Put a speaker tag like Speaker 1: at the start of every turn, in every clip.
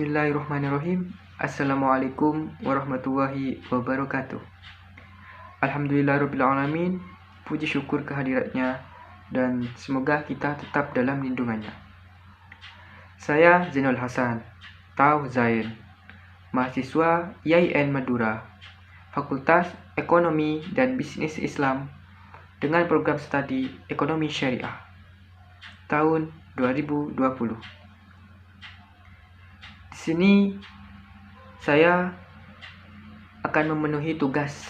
Speaker 1: Bismillahirrahmanirrahim. Assalamualaikum warahmatullahi wabarakatuh. Alhamdulillahirrabbilalamin. Puji syukur kehadiratnya dan semoga kita tetap dalam lindungannya. Saya Zainul Hasan, Tau Zain, mahasiswa IAIN Madura, Fakultas Ekonomi dan Bisnis Islam dengan program studi Ekonomi Syariah tahun 2020. Di sini saya akan memenuhi tugas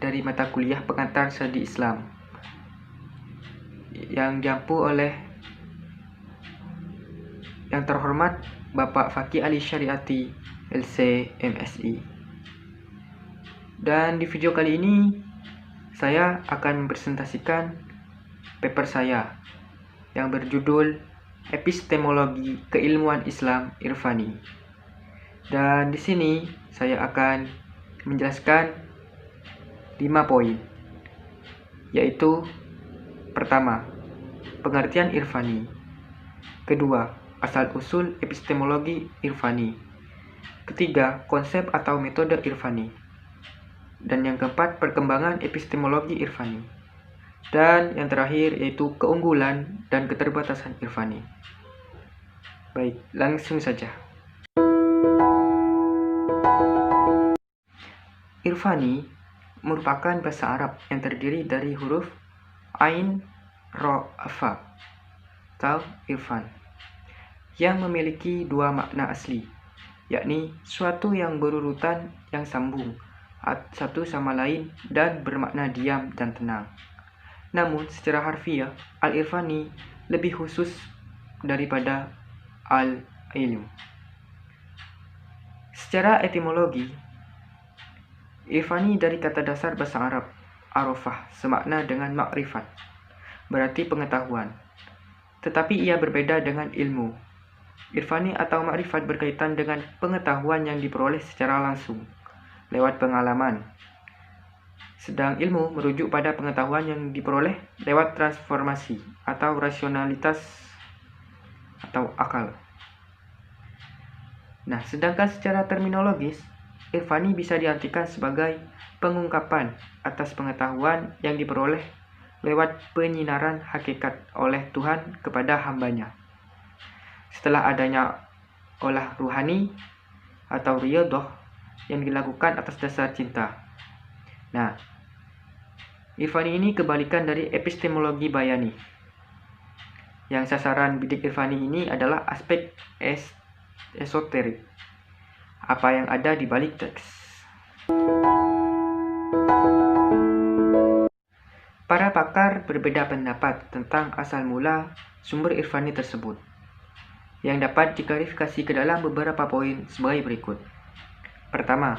Speaker 1: dari mata kuliah pengantar studi Islam yang diampu oleh yang terhormat Bapak Fakih Ali Syariati LC MSI. Dan di video kali ini saya akan mempresentasikan paper saya yang berjudul Epistemologi Keilmuan Islam Irfani. Dan di sini saya akan menjelaskan 5 poin, yaitu pertama, pengertian Irfani. Kedua, asal-usul epistemologi Irfani. Ketiga, konsep atau metode Irfani. Dan yang keempat, perkembangan epistemologi Irfani. Dan yang terakhir yaitu keunggulan dan keterbatasan Irfani. Baik, langsung saja. Irfani merupakan bahasa Arab yang terdiri dari huruf Ain, Ro, Fa atau Irfan, yang memiliki dua makna asli, yakni suatu yang berurutan yang sambung satu sama lain dan bermakna diam dan tenang. Namun secara harfiah, Al-Irfani lebih khusus daripada Al-Ilm. Secara etimologi, Irfani dari kata dasar bahasa Arab arafah, semakna dengan makrifat, berarti pengetahuan. Tetapi ia berbeda dengan ilmu. Irfani atau makrifat berkaitan dengan pengetahuan yang diperoleh secara langsung, lewat pengalaman. Sedang ilmu merujuk pada pengetahuan yang diperoleh lewat transformasi atau rasionalitas atau akal. Nah, sedangkan secara terminologis, Irfani bisa diartikan sebagai pengungkapan atas pengetahuan yang diperoleh lewat penyinaran hakikat oleh Tuhan kepada hambanya. Setelah adanya olah ruhani atau riyadhah yang dilakukan atas dasar cinta. Nah, Irfani ini kebalikan dari epistemologi bayani. Yang sasaran bidik Irfani ini adalah aspek esoterik, apa yang ada di balik teks. Para pakar berbeda pendapat tentang asal mula sumber Irfani tersebut, yang dapat diklarifikasi ke dalam beberapa poin sebagai berikut. Pertama,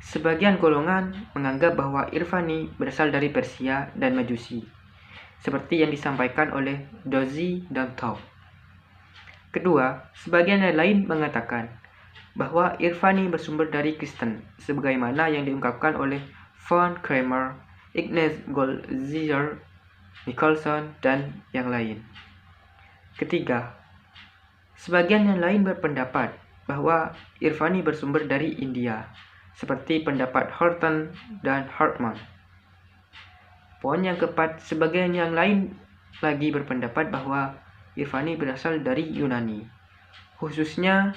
Speaker 1: sebagian golongan menganggap bahwa Irfani berasal dari Persia dan Majusi, seperti yang disampaikan oleh Dozi dan Taub. Kedua, sebagian yang lain mengatakan bahwa Irfani bersumber dari Kristen, sebagaimana yang diungkapkan oleh Von Kramer, Ignaz Goldziher, Nicholson, dan yang lain. Ketiga, sebagian yang lain berpendapat bahwa Irfani bersumber dari India, seperti pendapat Horton dan Hartman. Poin yang keempat, sebagian yang lain lagi berpendapat bahwa Irfani berasal dari Yunani, khususnya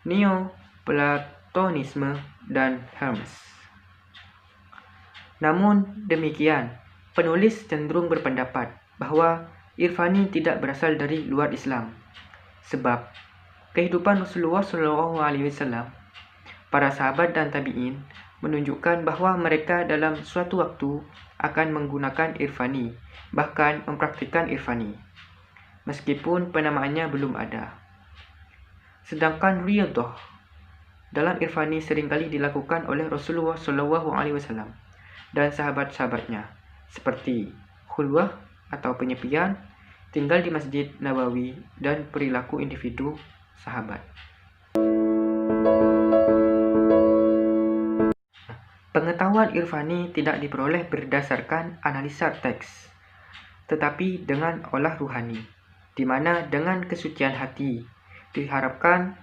Speaker 1: Neoplatonisme dan Hermes. Namun demikian, penulis cenderung berpendapat bahwa Irfani tidak berasal dari luar Islam, sebab kehidupan Rasulullah SAW, para sahabat dan tabi'in menunjukkan bahwa mereka dalam suatu waktu akan menggunakan Irfani, bahkan mempraktikkan Irfani, meskipun penamaannya belum ada. Sedangkan riyadhah dalam Irfani seringkali dilakukan oleh Rasulullah SAW dan sahabat-sahabatnya, seperti khulwah atau penyepian, tinggal di Masjid Nabawi, dan perilaku individu sahabat. Pengetahuan Irfani tidak diperoleh berdasarkan analisa teks, tetapi dengan olah ruhani, di mana dengan kesucian hati diharapkan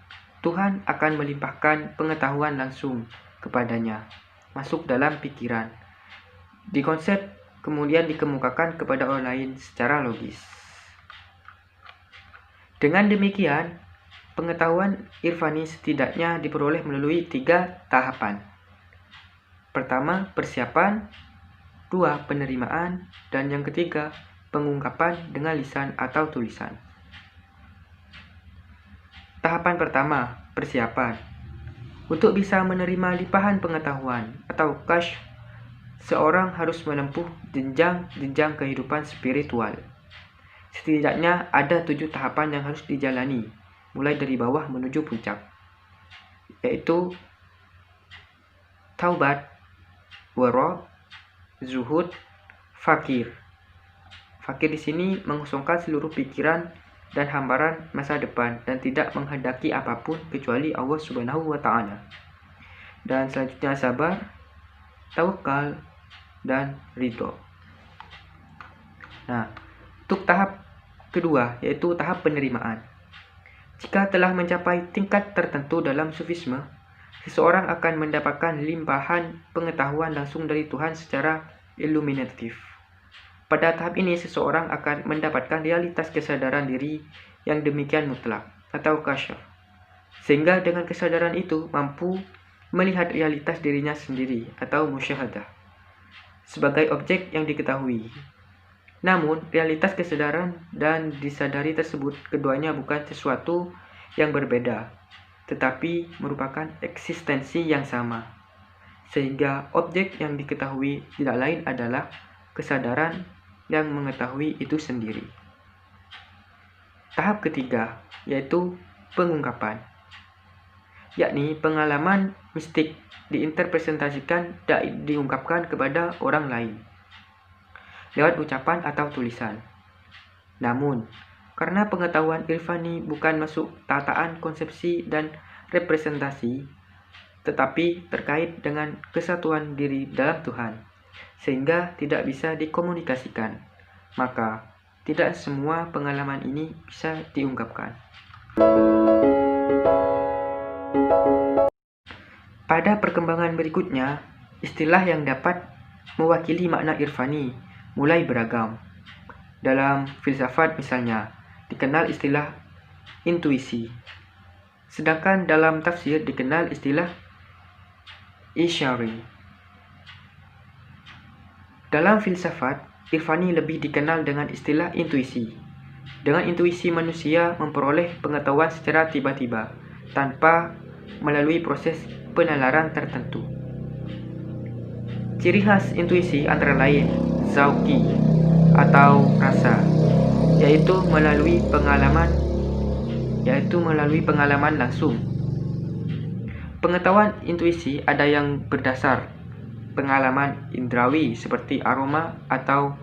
Speaker 1: Tuhan akan melimpahkan pengetahuan langsung kepadanya, masuk dalam pikiran. Di konsep kemudian dikemukakan kepada orang lain secara logis. Dengan demikian, pengetahuan irfani setidaknya diperoleh melalui 3 tahapan. Pertama, persiapan. 2, penerimaan. Dan yang ketiga, pengungkapan dengan lisan atau tulisan. Tahapan pertama, persiapan. Untuk bisa menerima limpahan pengetahuan atau kasyf, seorang harus menempuh jenjang-jenjang kehidupan spiritual. Setidaknya ada 7 tahapan yang harus dijalani, mulai dari bawah menuju puncak, yaitu taubat, wara, zuhud, fakir. Fakir di sini mengosongkan seluruh pikiran dan hambaran masa depan dan tidak menghendaki apapun kecuali Allah Subhanahu wa Ta'ala. Dan selanjutnya sabar, tawakal, dan ridho. Nah, untuk tahap kedua yaitu tahap penerimaan. Jika telah mencapai tingkat tertentu dalam sufisme, seseorang akan mendapatkan limpahan pengetahuan langsung dari Tuhan secara iluminatif. Pada tahap ini, seseorang akan mendapatkan realitas kesadaran diri yang demikian mutlak atau kasyaf, sehingga dengan kesadaran itu mampu melihat realitas dirinya sendiri atau musyahadah sebagai objek yang diketahui. Namun, realitas kesadaran dan disadari tersebut keduanya bukan sesuatu yang berbeda, tetapi merupakan eksistensi yang sama, sehingga objek yang diketahui tidak lain adalah kesadaran yang mengetahui itu sendiri. Tahap ketiga yaitu pengungkapan, yakni pengalaman mistik diinterpretasikan dan diungkapkan kepada orang lain lewat ucapan atau tulisan. Namun, karena pengetahuan irfani bukan masuk tataan konsepsi dan representasi, tetapi terkait dengan kesatuan diri dalam Tuhan, sehingga tidak bisa dikomunikasikan, maka tidak semua pengalaman ini bisa diungkapkan. Pada perkembangan berikutnya, istilah yang dapat mewakili makna irfani mulai beragam. Dalam filsafat misalnya, dikenal istilah intuisi. Sedangkan dalam tafsir dikenal istilah isyari. Dalam filsafat, irfani lebih dikenal dengan istilah intuisi. Dengan intuisi manusia memperoleh pengetahuan secara tiba-tiba, tanpa melalui proses penalaran tertentu. Ciri khas intuisi antara lain zauki atau rasa, yaitu melalui pengalaman langsung. Pengetahuan intuisi ada yang berdasar pengalaman indrawi seperti aroma atau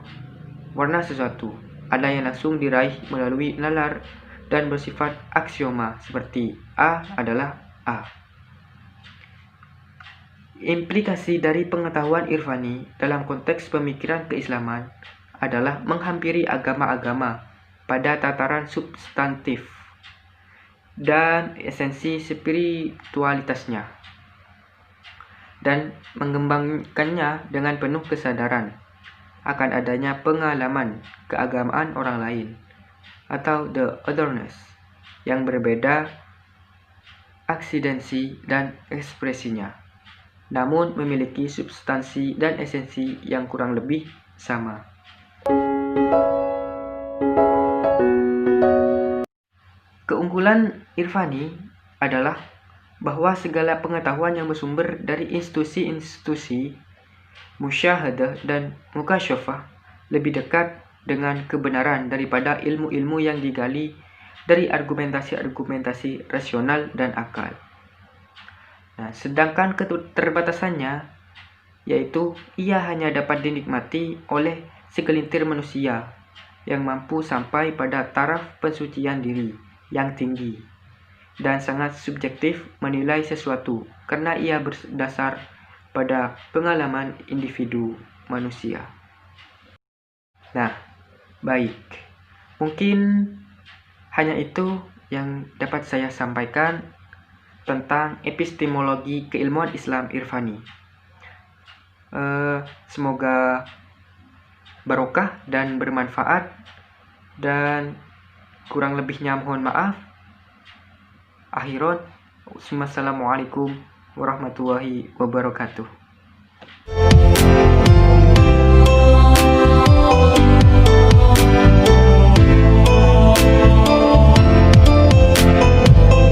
Speaker 1: warna sesuatu, ada yang langsung diraih melalui nalar dan bersifat aksioma seperti A adalah A. Implikasi dari pengetahuan irfani dalam konteks pemikiran keislaman adalah menghampiri agama-agama pada tataran substantif dan esensi spiritualitasnya, dan mengembangkannya dengan penuh kesadaran akan adanya pengalaman keagamaan orang lain atau the otherness yang berbeda aksidensi dan ekspresinya, namun memiliki substansi dan esensi yang kurang lebih sama. Keunggulan irfani adalah bahwa segala pengetahuan yang bersumber dari institusi-institusi musyahadah dan mukasyafah lebih dekat dengan kebenaran daripada ilmu-ilmu yang digali dari argumentasi-argumentasi rasional dan akal. Nah, sedangkan keterbatasannya yaitu ia hanya dapat dinikmati oleh segelintir manusia yang mampu sampai pada taraf pensucian diri yang tinggi dan sangat subjektif menilai sesuatu karena ia berdasar pada pengalaman individu manusia. Nah, baik. Mungkin hanya itu yang dapat saya sampaikan. tentang epistemologi keilmuan Islam Irfani. Semoga barokah dan bermanfaat, dan kurang lebihnya mohon maaf. Akhirat, wassalamualaikum warahmatullahi wabarakatuh.